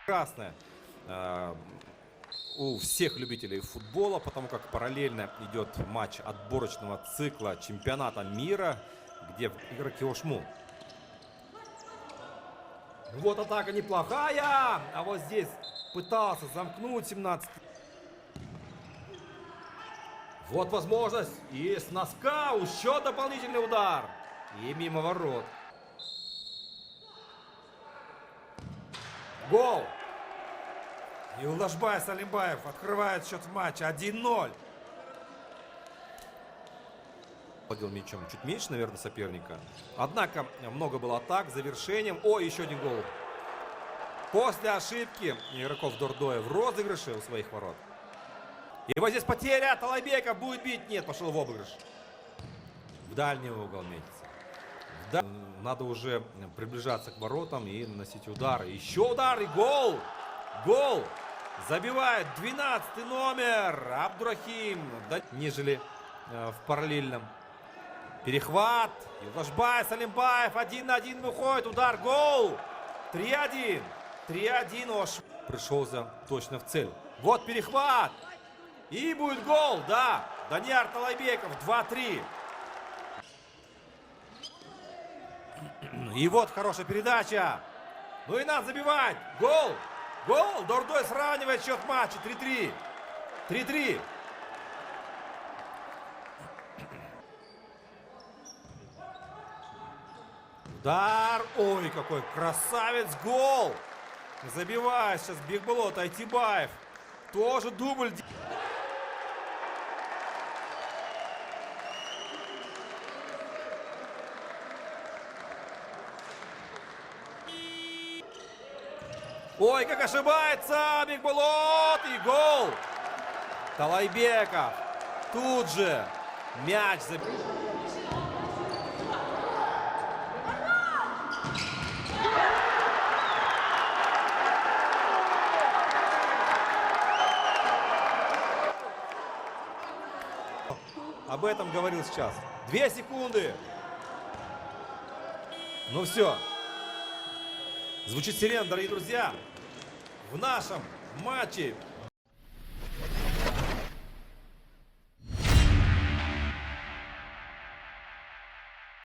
Прекрасная у всех любителей футбола, потому как параллельно идет матч отборочного цикла чемпионата мира, где игроки ОШМУ. Вот атака неплохая, а вот здесь пытался замкнуть 17. Вот возможность, и с носка еще дополнительный удар, и мимо ворот. Гол! Юлдашбай Салимбаев открывает счет в матче 1-0. Владел мячом чуть меньше, наверное, соперника. Однако много было атак, завершением. О, еще один гол. После ошибки игроков Дордоя в розыгрыше у своих ворот. И вот здесь потеря. Талайбеков будет бить. Нет, пошел в обыгрыш. В дальний угол метится. Надо уже приближаться к воротам и наносить удар. Еще удар и гол. Гол. Забивает 12-й номер Абдурахим. Нежели в параллельном. Перехват. Юлдашбай Салимбаев 1 на 1 выходит. Удар. Гол. 3-1. 3-1 ОШ. Пришелся точно в цель. Вот перехват. И будет гол. Да. Данияр Талайбеков 2-3. И вот хорошая передача. Ну и надо забивать. Гол. Гол. Дордой сравнивает счет матча. 3-3. 3-3. Удар. Ой, какой красавец. Гол. Забивает сейчас Бекболот Айтибаев. Тоже дубль. Ой, как ошибается Бекболот. И гол. Талайбеков. Тут же мяч забил. Об этом говорил сейчас. 2 секунды. Ну все. Звучит сирена, дорогие друзья. В нашем матче